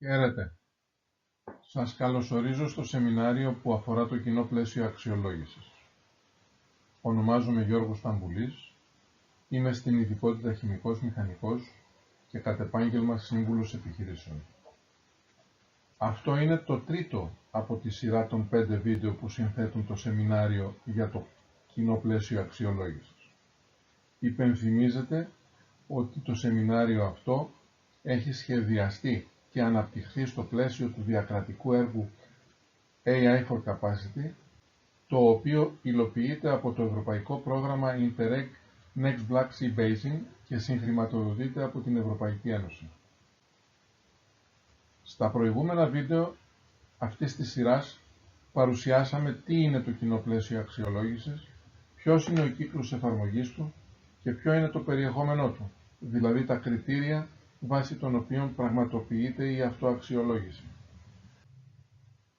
Χαίρετε. Σας καλωσορίζω στο σεμινάριο που αφορά το κοινό πλαίσιο αξιολόγησης. Ονομάζομαι Γιώργος Σταμπουλής, είμαι στην ειδικότητα χημικός μηχανικός και κατ' επάγγελμα σύμβουλος επιχειρήσεων. Αυτό είναι το τρίτο από τη σειρά των 5 βίντεο που συνθέτουν το σεμινάριο για το κοινό πλαίσιο αξιολόγησης. Υπενθυμίζετε ότι το σεμινάριο αυτό έχει σχεδιαστεί και αναπτυχθεί στο πλαίσιο του διακρατικού έργου AI for Capacity, το οποίο υλοποιείται από το Ευρωπαϊκό Πρόγραμμα Interreg Next Black Sea Basin και συγχρηματοδοτείται από την Ευρωπαϊκή Ένωση. Στα προηγούμενα βίντεο αυτής της σειράς παρουσιάσαμε τι είναι το κοινό πλαίσιο αξιολόγησης, ποιος είναι ο κύκλος εφαρμογής του και ποιο είναι το περιεχόμενό του, δηλαδή τα κριτήρια βάσει των οποίων πραγματοποιείται η αυτοαξιολόγηση.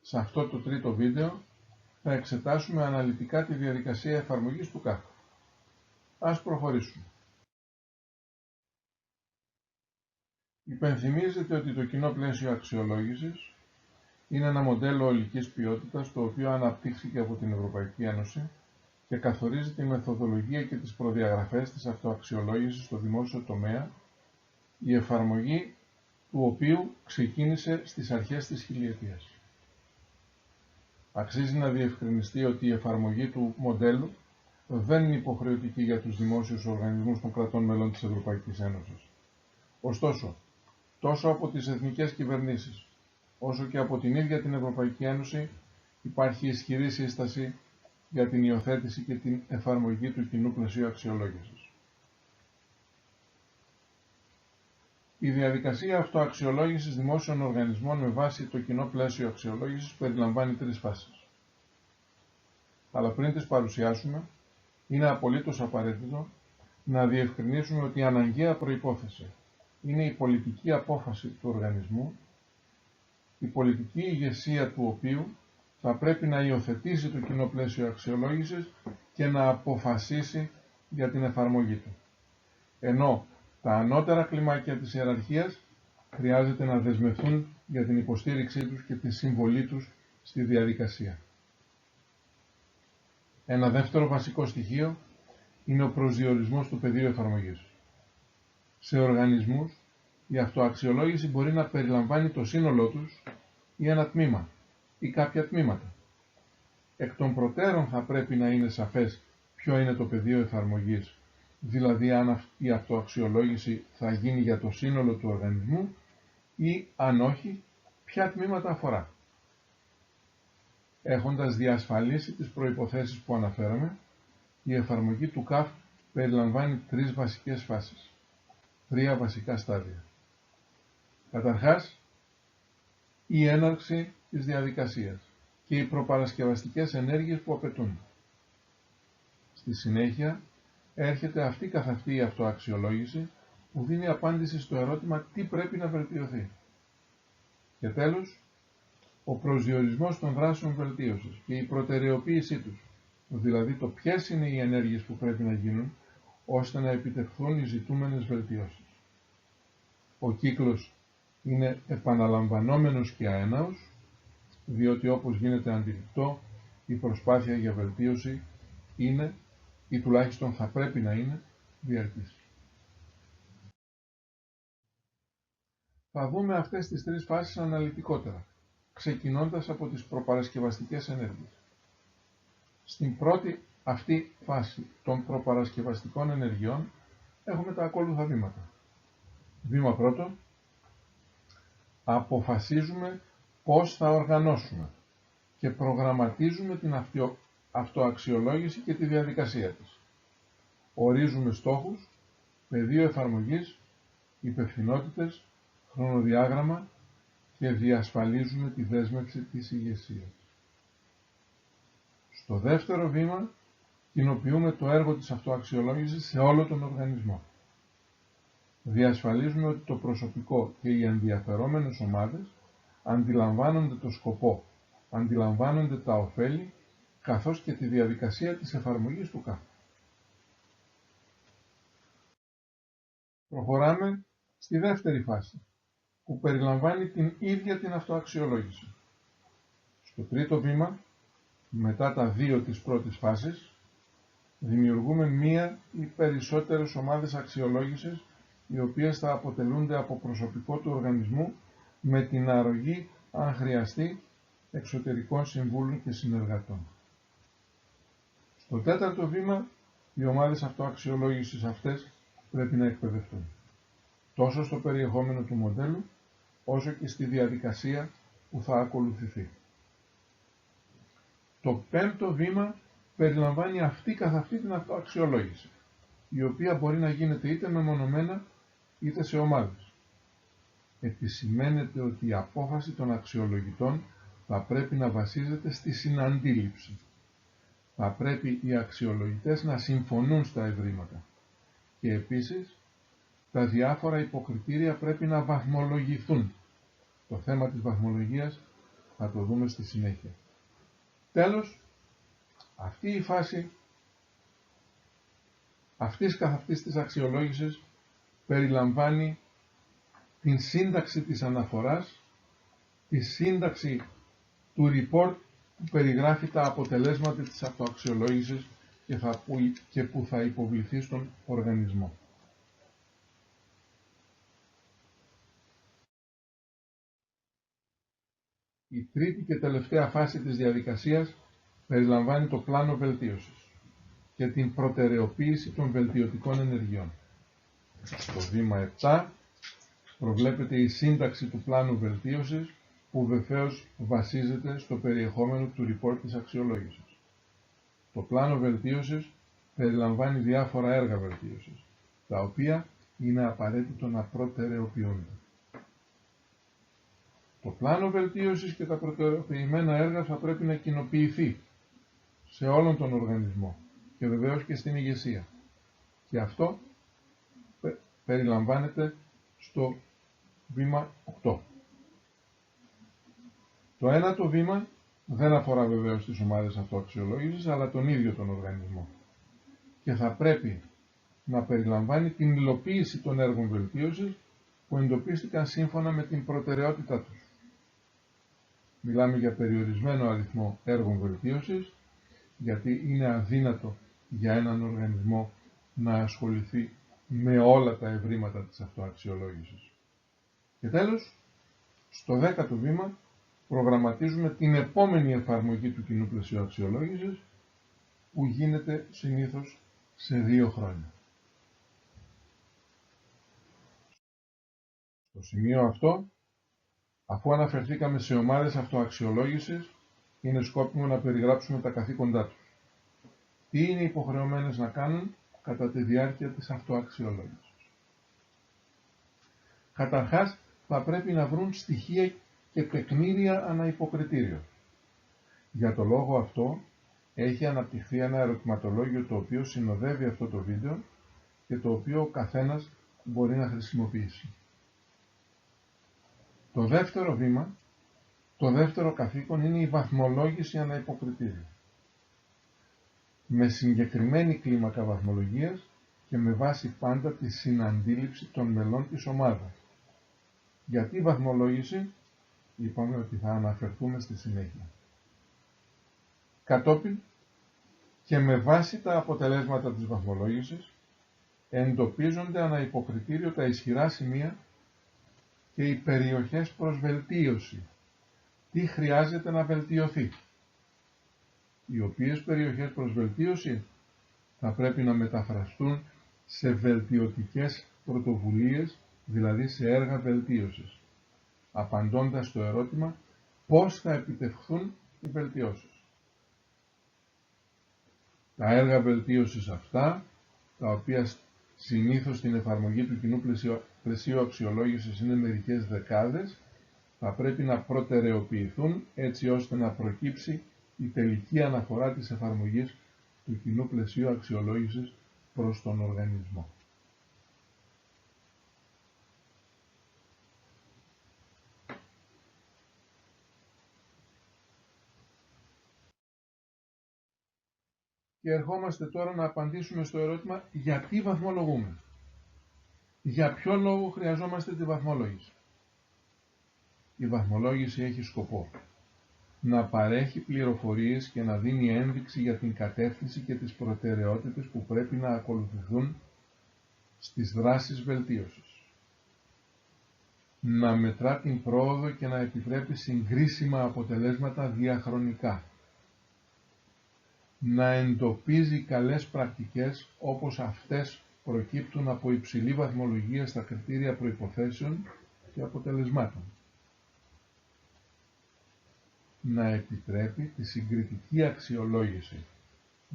Σε αυτό το τρίτο βίντεο θα εξετάσουμε αναλυτικά τη διαδικασία εφαρμογής του κάθε. Ας προχωρήσουμε. Υπενθυμίζετε ότι το κοινό πλαίσιο αξιολόγησης είναι ένα μοντέλο ολικής ποιότητας το οποίο αναπτύχθηκε από την Ευρωπαϊκή Ένωση και καθορίζει τη μεθοδολογία και τις προδιαγραφές της αυτοαξιολόγησης στο δημόσιο τομέα, η εφαρμογή του οποίου ξεκίνησε στις αρχές της χιλιετίας. Αξίζει να διευκρινιστεί ότι η εφαρμογή του μοντέλου δεν είναι υποχρεωτική για τους δημόσιους οργανισμούς των κρατών μελών της Ευρωπαϊκής Ένωσης. Ωστόσο, τόσο από τις εθνικές κυβερνήσεις, όσο και από την ίδια την Ευρωπαϊκή Ένωση υπάρχει ισχυρή σύσταση για την υιοθέτηση και την εφαρμογή του κοινού πλαισίου αξιολόγησης. Η διαδικασία αυτοαξιολόγησης δημόσιων οργανισμών με βάση το κοινό πλαίσιο αξιολόγησης περιλαμβάνει 3 φάσεις. Αλλά πριν τις παρουσιάσουμε, είναι απολύτως απαραίτητο να διευκρινίσουμε ότι η αναγκαία προϋπόθεση είναι η πολιτική απόφαση του οργανισμού, η πολιτική ηγεσία του οποίου θα πρέπει να υιοθετήσει το κοινό πλαίσιο αξιολόγησης και να αποφασίσει για την εφαρμογή του. Ενώ τα ανώτερα κλιμάκια της ιεραρχίας χρειάζεται να δεσμευθούν για την υποστήριξή τους και τη συμβολή τους στη διαδικασία. Ένα δεύτερο βασικό στοιχείο είναι ο προσδιορισμός του πεδίου εφαρμογής. Σε οργανισμούς, η αυτοαξιολόγηση μπορεί να περιλαμβάνει το σύνολό τους ή ένα τμήμα ή κάποια τμήματα. Εκ των προτέρων θα πρέπει να είναι σαφές ποιο είναι το πεδίο εφαρμογής, δηλαδή αν η αυτοαξιολόγηση θα γίνει για το σύνολο του οργανισμού ή, αν όχι, ποια τμήματα αφορά. Έχοντας διασφαλίσει τις προϋποθέσεις που αναφέραμε, η εφαρμογή του ΚΑΦ περιλαμβάνει 3 βασικές φάσεις, 3 βασικά στάδια. Καταρχάς, η έναρξη της διαδικασίας και οι προπαρασκευαστικές ενέργειες που απαιτούνται. Στη συνέχεια, έρχεται αυτή καθ' αυτή η αυτοαξιολόγηση που δίνει απάντηση στο ερώτημα τι πρέπει να βελτιωθεί. Και τέλος, ο προσδιορισμός των δράσεων βελτίωσης και η προτεραιοποίησή τους, δηλαδή το ποιες είναι οι ενέργειες που πρέπει να γίνουν ώστε να επιτευχθούν οι ζητούμενες βελτιώσεις. Ο κύκλος είναι επαναλαμβανόμενος και αέναος, διότι όπως γίνεται αντιληπτό, η προσπάθεια για βελτίωση είναι ή τουλάχιστον θα πρέπει να είναι διαρκής. Θα δούμε αυτές τις 3 φάσεις αναλυτικότερα, ξεκινώντας από τις προπαρασκευαστικές ενέργειες. Στην πρώτη αυτή φάση των προπαρασκευαστικών ενεργειών έχουμε τα ακόλουθα βήματα. Βήμα πρώτο, αποφασίζουμε πώς θα οργανώσουμε και προγραμματίζουμε την αυτοαξιολόγηση και τη διαδικασία της. Ορίζουμε στόχους, πεδίο εφαρμογής, υπευθυνότητες, χρονοδιάγραμμα και διασφαλίζουμε τη δέσμευση της ηγεσίας. Στο δεύτερο βήμα, κοινοποιούμε το έργο της αυτοαξιολόγησης σε όλο τον οργανισμό. Διασφαλίζουμε ότι το προσωπικό και οι ενδιαφερόμενες ομάδες αντιλαμβάνονται το σκοπό, αντιλαμβάνονται τα ωφέλη, καθώς και τη διαδικασία της εφαρμογής του ΚΑΦ. Προχωράμε στη δεύτερη φάση, που περιλαμβάνει την ίδια την αυτοαξιολόγηση. Στο τρίτο βήμα, μετά τα δύο της πρώτης φάσης, δημιουργούμε μία ή περισσότερες ομάδες αξιολόγησης, οι οποίες θα αποτελούνται από προσωπικό του οργανισμού με την αρρωγή, αν χρειαστεί, εξωτερικών συμβούλων και συνεργατών. Στο τέταρτο βήμα, οι ομάδες αυτοαξιολόγησης αυτές πρέπει να εκπαιδευτούν, τόσο στο περιεχόμενο του μοντέλου, όσο και στη διαδικασία που θα ακολουθηθεί. Το πέμπτο βήμα περιλαμβάνει αυτή καθ' αυτή την αυτοαξιολόγηση, η οποία μπορεί να γίνεται είτε μεμονωμένα είτε σε ομάδες. Επισημαίνεται ότι η απόφαση των αξιολογητών θα πρέπει να βασίζεται στη συναντήληψη. Θα πρέπει οι αξιολογητές να συμφωνούν στα ευρήματα και επίσης τα διάφορα υποκριτήρια πρέπει να βαθμολογηθούν. Το θέμα της βαθμολογίας θα το δούμε στη συνέχεια. Τέλος, αυτή η φάση αυτής καθ' αυτής της αξιολόγησης περιλαμβάνει την σύνταξη της αναφοράς, τη σύνταξη του report που περιγράφει τα αποτελέσματα της αυτοαξιολόγησης και που θα υποβληθεί στον οργανισμό. Η τρίτη και τελευταία φάση της διαδικασίας περιλαμβάνει το πλάνο βελτίωσης και την προτεραιοποίηση των βελτιωτικών ενεργειών. Στο βήμα 7 προβλέπεται η σύνταξη του πλάνου βελτίωσης, που βεβαίως βασίζεται στο περιεχόμενο του report της αξιολόγησης. Το πλάνο βελτίωσης περιλαμβάνει διάφορα έργα βελτίωσης, τα οποία είναι απαραίτητο να προτεραιοποιούνται. Το πλάνο βελτίωσης και τα προτεραιοποιημένα έργα θα πρέπει να κοινοποιηθεί σε όλον τον οργανισμό και βεβαίως και στην ηγεσία. Και αυτό περιλαμβάνεται στο βήμα 8. Το ένατο βήμα δεν αφορά βεβαίως τις ομάδες αυτοαξιολόγησης, αλλά τον ίδιο τον οργανισμό. Και θα πρέπει να περιλαμβάνει την υλοποίηση των έργων βελτίωσης που εντοπίστηκαν σύμφωνα με την προτεραιότητά τους. Μιλάμε για περιορισμένο αριθμό έργων βελτίωσης, γιατί είναι αδύνατο για έναν οργανισμό να ασχοληθεί με όλα τα ευρήματα της αυτοαξιολόγησης. Και τέλος, στο 10ο βήμα προγραμματίζουμε την επόμενη εφαρμογή του κοινού πλαισίου αξιολόγησης, που γίνεται συνήθως σε 2 χρόνια. Στο σημείο αυτό, αφού αναφερθήκαμε σε ομάδες αυτοαξιολόγησης, είναι σκόπιμο να περιγράψουμε τα καθήκοντά τους. Τι είναι υποχρεωμένες να κάνουν κατά τη διάρκεια της αυτοαξιολόγησης. Καταρχάς, θα πρέπει να βρουν στοιχεία και τεκμήρια ανά υποκριτήριο. Για το λόγο αυτό, έχει αναπτυχθεί ένα ερωτηματολόγιο το οποίο συνοδεύει αυτό το βίντεο και το οποίο ο καθένας μπορεί να χρησιμοποιήσει. Το δεύτερο βήμα, το δεύτερο καθήκον είναι η βαθμολόγηση ανά υποκριτήριο. Με συγκεκριμένη κλίμακα βαθμολογίας και με βάση πάντα τη συναντήληψη των μελών της ομάδας. Γιατί η βαθμολόγηση, είπαμε ότι θα αναφερθούμε στη συνέχεια. Κατόπιν και με βάση τα αποτελέσματα της βαθμολόγησης εντοπίζονται ανά υποκριτήριο τα ισχυρά σημεία και οι περιοχές προς βελτίωση. Τι χρειάζεται να βελτιωθεί. Οι οποίες περιοχές προς βελτίωση θα πρέπει να μεταφραστούν σε βελτιωτικές πρωτοβουλίες, δηλαδή σε έργα βελτίωσης, απαντώντας στο ερώτημα πώς θα επιτευχθούν οι βελτιώσεις. Τα έργα βελτίωσης αυτά, τα οποία συνήθως στην εφαρμογή του κοινού πλαισίου αξιολόγησης είναι μερικές δεκάδες, θα πρέπει να προτεραιοποιηθούν έτσι ώστε να προκύψει η τελική αναφορά της εφαρμογής του κοινού πλαισίου αξιολόγησης προς τον οργανισμό. Και ερχόμαστε τώρα να απαντήσουμε στο ερώτημα γιατί βαθμολογούμε. Για ποιο λόγο χρειαζόμαστε τη βαθμολόγηση. η βαθμολόγηση έχει σκοπό να παρέχει πληροφορίες και να δίνει ένδειξη για την κατεύθυνση και τις προτεραιότητες που πρέπει να ακολουθηθούν στις δράσεις βελτίωσης. Να μετρά την πρόοδο και να επιτρέπει συγκρίσιμα αποτελέσματα διαχρονικά. Να εντοπίζει καλές πρακτικές όπως αυτές προκύπτουν από υψηλή βαθμολογία στα κριτήρια προϋποθέσεων και αποτελεσμάτων. Να επιτρέπει τη συγκριτική αξιολόγηση,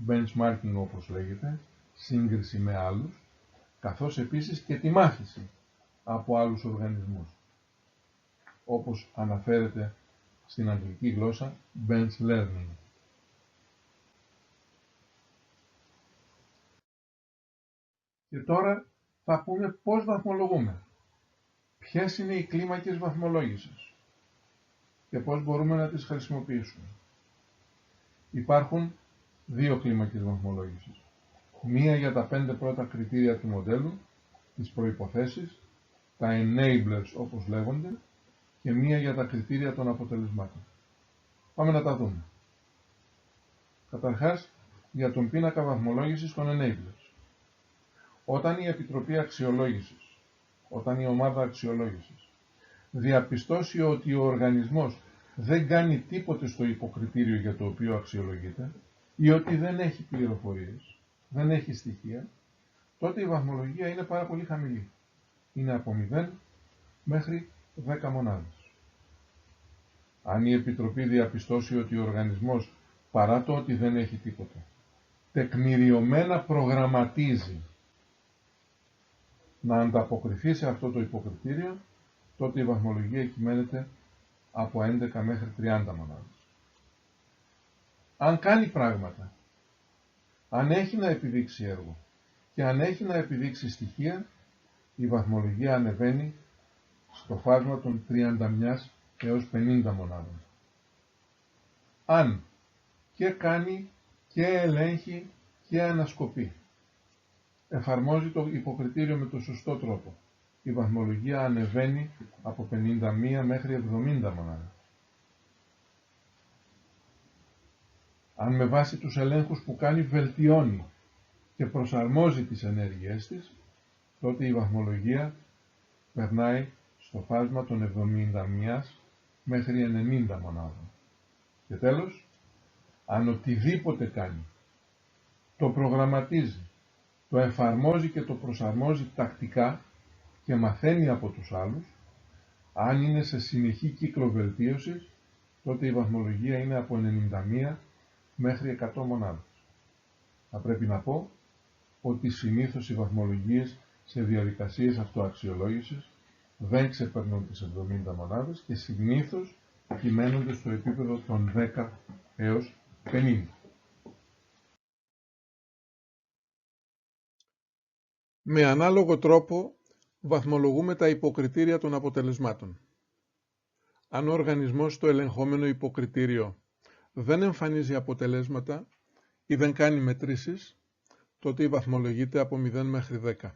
benchmarking όπως λέγεται, σύγκριση με άλλους, καθώς επίσης και τη μάθηση από άλλους οργανισμούς, όπως αναφέρεται στην αγγλική γλώσσα bench learning. Και τώρα θα πούμε πώς βαθμολογούμε, ποιες είναι οι κλίμακες βαθμολόγησης και πώς μπορούμε να τις χρησιμοποιήσουμε. Υπάρχουν δύο κλίμακες βαθμολόγησης. Μία για τα 5 πρώτα κριτήρια του μοντέλου, τις προϋποθέσεις, τα enablers όπως λέγονται, και μία για τα κριτήρια των αποτελεσμάτων. Πάμε να τα δούμε. Καταρχάς, για τον πίνακα βαθμολόγησης των enablers. Όταν η Επιτροπή Αξιολόγησης, όταν η ομάδα αξιολόγησης διαπιστώσει ότι ο οργανισμός δεν κάνει τίποτε στο υποκριτήριο για το οποίο αξιολογείται ή ότι δεν έχει πληροφορίες, δεν έχει στοιχεία, τότε η βαθμολογία είναι πάρα πολύ χαμηλή. Είναι από 0 μέχρι 10 μονάδες. Αν η Επιτροπή διαπιστώσει ότι ο οργανισμός, παρά το ότι δεν έχει τίποτα, τεκμηριωμένα προγραμματίζει να ανταποκριθεί σε αυτό το υποκριτήριο, τότε η βαθμολογία κυμαίνεται από 11 μέχρι 30 μονάδες. Αν κάνει πράγματα, αν έχει να επιδείξει έργο και αν έχει να επιδείξει στοιχεία, η βαθμολογία ανεβαίνει στο φάσμα των 31 έως 50 μονάδων. Αν και κάνει και ελέγχει και ανασκοπεί, εφαρμόζει το υποκριτήριο με το σωστό τρόπο, η βαθμολογία ανεβαίνει από 51 μέχρι 70 μονάδες. Αν με βάση τους ελέγχους που κάνει βελτιώνει και προσαρμόζει τις ενέργειές της, τότε η βαθμολογία περνάει στο φάσμα των 71 μέχρι 90 μονάδων. Και τέλος, αν οτιδήποτε κάνει, το προγραμματίζει, το εφαρμόζει και το προσαρμόζει τακτικά και μαθαίνει από τους άλλους, αν είναι σε συνεχή κύκλο βελτίωσης, τότε η βαθμολογία είναι από 91 μέχρι 100 μονάδες. Θα πρέπει να πω ότι συνήθως οι βαθμολογίες σε διαδικασίες αυτοαξιολόγησης δεν ξεπερνούν τις 70 μονάδες και συνήθως κυμαίνονται στο επίπεδο των 10 έως 50. Με ανάλογο τρόπο βαθμολογούμε τα υποκριτήρια των αποτελεσμάτων. Αν ο οργανισμός στο ελεγχόμενο υποκριτήριο δεν εμφανίζει αποτελέσματα ή δεν κάνει μετρήσεις, τότε βαθμολογείται από 0 μέχρι 10.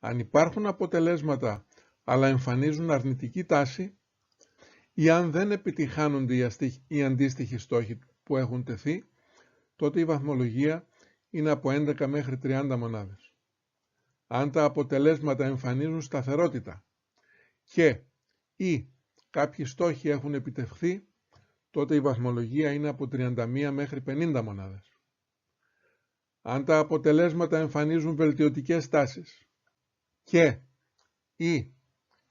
Αν υπάρχουν αποτελέσματα αλλά εμφανίζουν αρνητική τάση ή αν δεν επιτυχάνονται οι αντίστοιχοι στόχοι που έχουν τεθεί, τότε η βαθμολογία είναι από 11 μέχρι 30 μονάδες. Αν τα αποτελέσματα εμφανίζουν σταθερότητα και ή κάποιοι στόχοι έχουν επιτευχθεί, τότε η βαθμολογία είναι από 31 μέχρι 50 μονάδες. Αν τα αποτελέσματα εμφανίζουν βελτιωτικές τάσεις και ή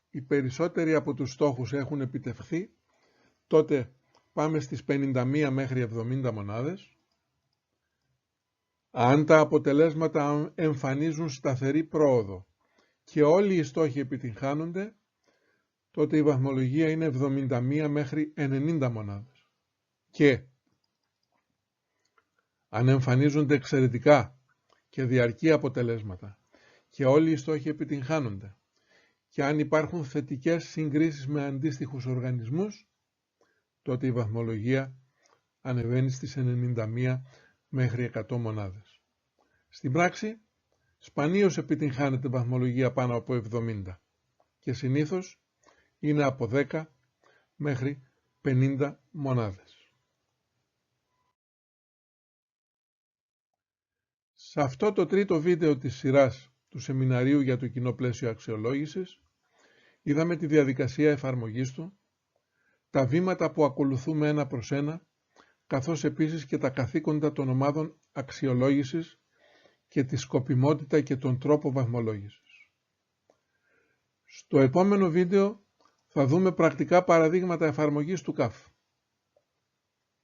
οι περισσότεροι από τους στόχους έχουν επιτευχθεί, τότε πάμε στις 51 μέχρι 70 μονάδες. Αν τα αποτελέσματα εμφανίζουν σταθερή πρόοδο και όλοι οι στόχοι επιτυγχάνονται, τότε η βαθμολογία είναι 71 μέχρι 90 μονάδες. Και αν εμφανίζονται εξαιρετικά και διαρκή αποτελέσματα και όλοι οι στόχοι επιτυγχάνονται και αν υπάρχουν θετικές συγκρίσεις με αντίστοιχους οργανισμούς, τότε η βαθμολογία ανεβαίνει στις 91 μέχρι 100 μονάδες. Στην πράξη, σπανίως επιτυγχάνεται βαθμολογία πάνω από 70 και συνήθως είναι από 10 μέχρι 50 μονάδες. Σε αυτό το τρίτο βίντεο της σειράς του Σεμιναρίου για το Κοινό Πλαίσιο Αξιολόγησης είδαμε τη διαδικασία εφαρμογής του, τα βήματα που ακολουθούμε ένα προς ένα, καθώς επίσης και τα καθήκοντα των ομάδων αξιολόγησης και τη σκοπιμότητα και τον τρόπο βαθμολόγησης. Στο επόμενο βίντεο θα δούμε πρακτικά παραδείγματα εφαρμογής του ΚΑΦ.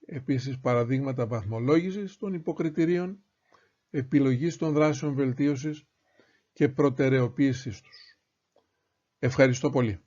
Επίσης παραδείγματα βαθμολόγησης των υποκριτηρίων, επιλογής των δράσεων βελτίωσης και προτεραιοποίησης τους. Ευχαριστώ πολύ.